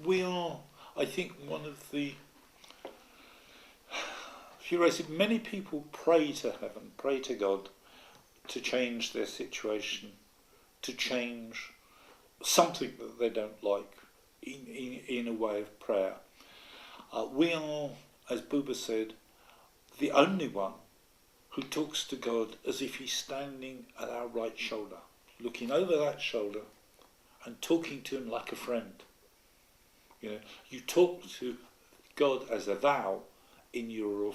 we are, I think, one of the, many people pray to heaven, pray to God to change their situation, to change something that they don't like in a way of prayer. We are, as Buber said, the only one who talks to God as if he's standing at our right shoulder, looking over that shoulder and talking to him like a friend. You know, you talk to God as a thou in your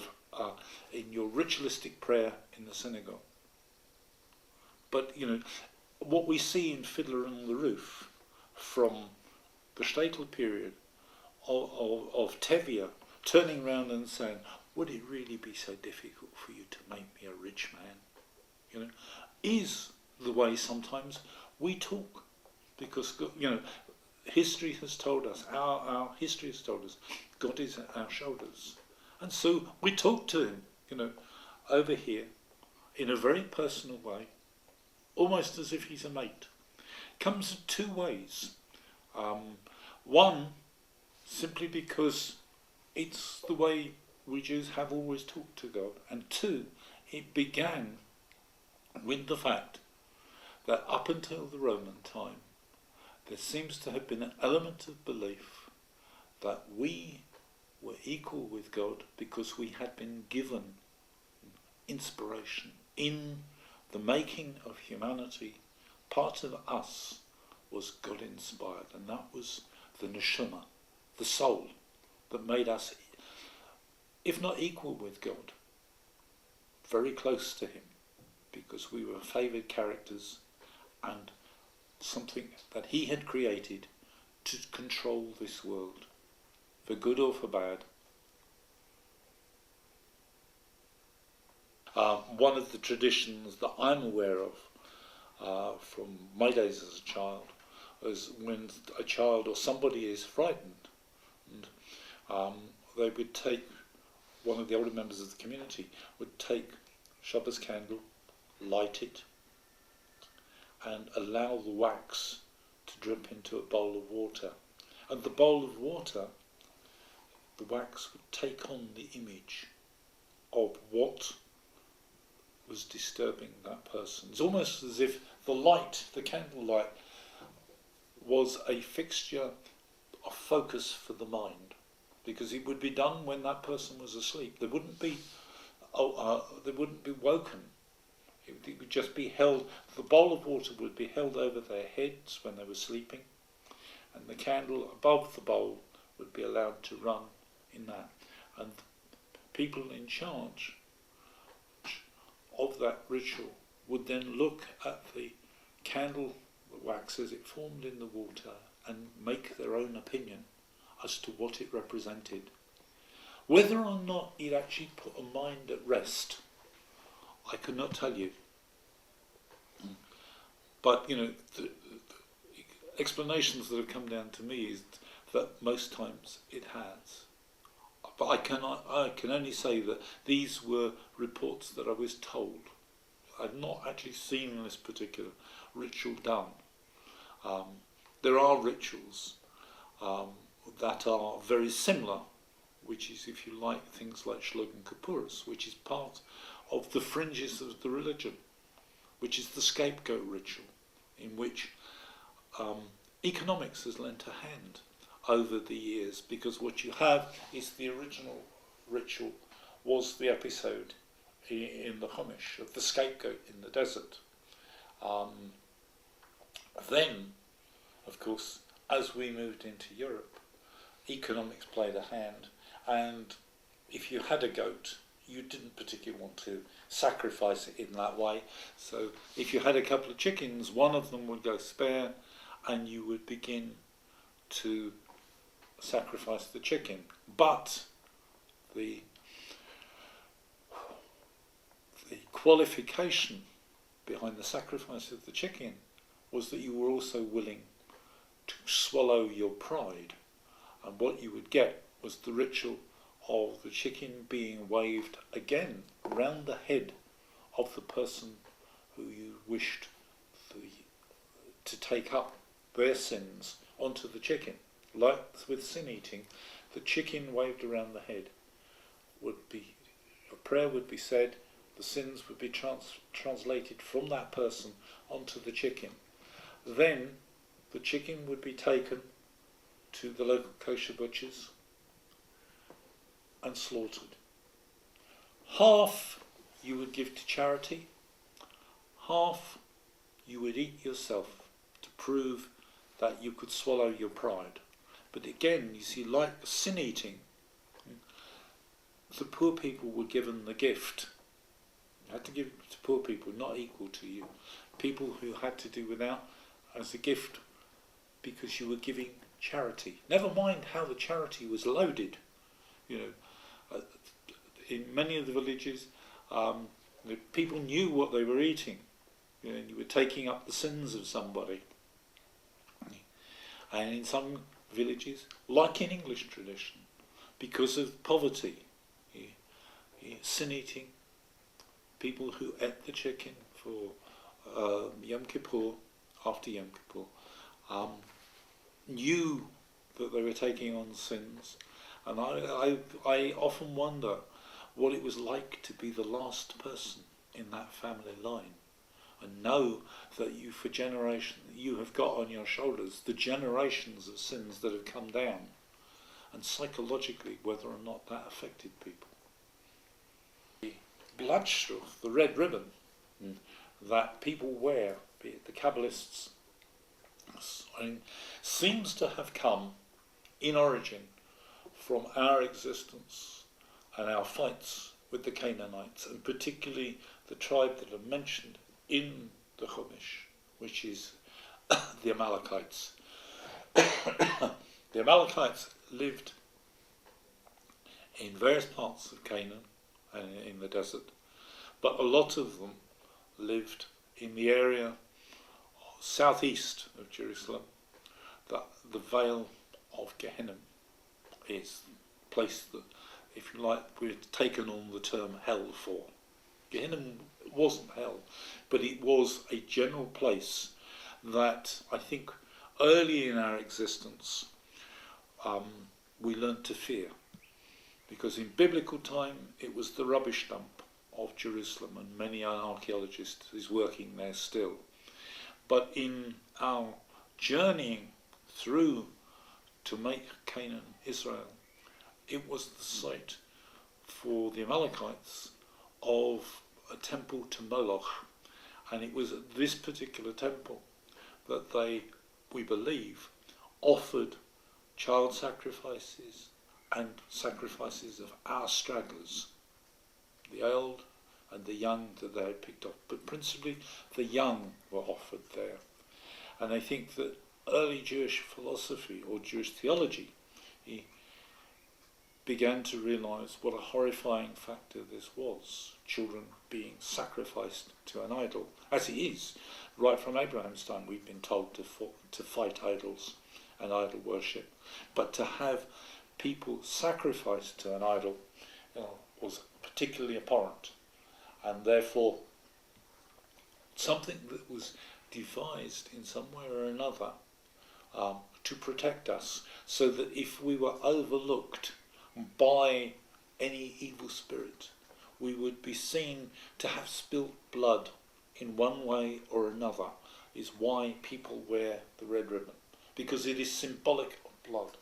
ritualistic prayer in the synagogue. But you know, what we see in Fiddler on the Roof from the Statel period of Tevye turning round and saying, would it really be so difficult for you to make me a rich man? You know, is the way sometimes we talk, because you know, history has told us, our history has told us, God is at our shoulders, and so we talk to him, you know, over here, in a very personal way, almost as if he's a mate. Comes in two ways. One, simply because it's the way we Jews have always talked to God, and two, it began with the fact that up until the Roman time, there seems to have been an element of belief that we were equal with God because we had been given inspiration in the making of humanity. Part of us was God inspired, and that was the neshama, the soul, that made us, if not equal with God, very close to him, because we were favoured characters and something that he had created to control this world, for good or for bad. One of the traditions that I'm aware of from my days as a child is when a child or somebody is frightened, and they would take, one of the older members of the community would take Shabbos candle, light it, and allow the wax to drip into a bowl of water. And the bowl of water, the wax would take on the image of what was disturbing that person. It's almost as if the light, the candle light, was a fixture, a focus for the mind, because it would be done when that person was asleep. They wouldn't be woken. It would just be held. The bowl of water would be held over their heads when they were sleeping, and the candle above the bowl would be allowed to run in that. And people in charge of that ritual would then look at the candle wax as it formed in the water and make their own opinion as to what it represented. Whether or not it actually put a mind at rest, I could not tell you. But, you know, the explanations that have come down to me is that most times it has. But I can only say that these were reports that I was told. I've not actually seen this particular ritual done. There are rituals that are very similar, which is, if you like, things like Shlogan Kapurus, which is part of the fringes of the religion, which is the scapegoat ritual, in which economics has lent a hand over the years, because what you have is the original ritual was the episode in the Chumash of the scapegoat in the desert. Then, of course, as we moved into Europe, economics played a hand, and if you had a goat, you didn't particularly want to sacrifice it in that way. So if you had a couple of chickens, one of them would go spare, and you would begin to sacrifice the chicken. But the qualification behind the sacrifice of the chicken was that you were also willing to swallow your pride, and what you would get was the ritual of the chicken being waved again round the head of the person who you wished to take up their sins onto the chicken. like with sin eating, the chicken waved around the head would be, a prayer would be said, the sins would be translated from that person onto the chicken. Then the chicken would be taken to the local kosher butchers and slaughtered. Half you would give to charity, half you would eat yourself to prove that you could swallow your pride. But again, you see, like sin eating, the poor people were given the gift. You had to give it to poor people, not equal to you. People who had to do without as a gift because you were giving charity. Never mind how the charity was loaded. You know, in many of the villages, the people knew what they were eating. You know, you were taking up the sins of somebody. And in some villages, like in English tradition, because of poverty, sin eating, people who ate the chicken for Yom Kippur, after Yom Kippur, knew that they were taking on sins. And I often wonder what it was like to be the last person in that family line and know that you, for generations, you have got on your shoulders the generations of sins that have come down, and psychologically whether or not that affected people. The Bloodstruch, the red ribbon that people wear, be it the Kabbalists, seems to have come in origin from our existence and our fights with the Canaanites, and particularly the tribe that are mentioned in the Chumash, which is the Amalekites. The Amalekites lived in various parts of Canaan and in the desert, but a lot of them lived in the area southeast of Jerusalem that the Vale of Gehenna is the place that, if you like, we've taken on the term hell for. Gehenna wasn't hell, but it was a general place that I think early in our existence we learnt to fear, because in biblical time it was the rubbish dump of Jerusalem, and many archaeologists is working there still. But in our journeying through to make Canaan Israel, it was the site for the Amalekites of a temple to Moloch, and it was at this particular temple that they, we believe, offered child sacrifices and sacrifices of our stragglers, the old and the young that they had picked up, but principally the young were offered there. And I think that early Jewish philosophy or Jewish theology began to realise what a horrifying factor this was, children being sacrificed to an idol, as it is. Right from Abraham's time we've been told to fight idols and idol worship, but to have people sacrificed to an idol was particularly abhorrent, and therefore something that was devised in some way or another to protect us, so that if we were overlooked by any evil spirit, we would be seen to have spilt blood in one way or another, is why people wear the red ribbon, because it is symbolic of blood.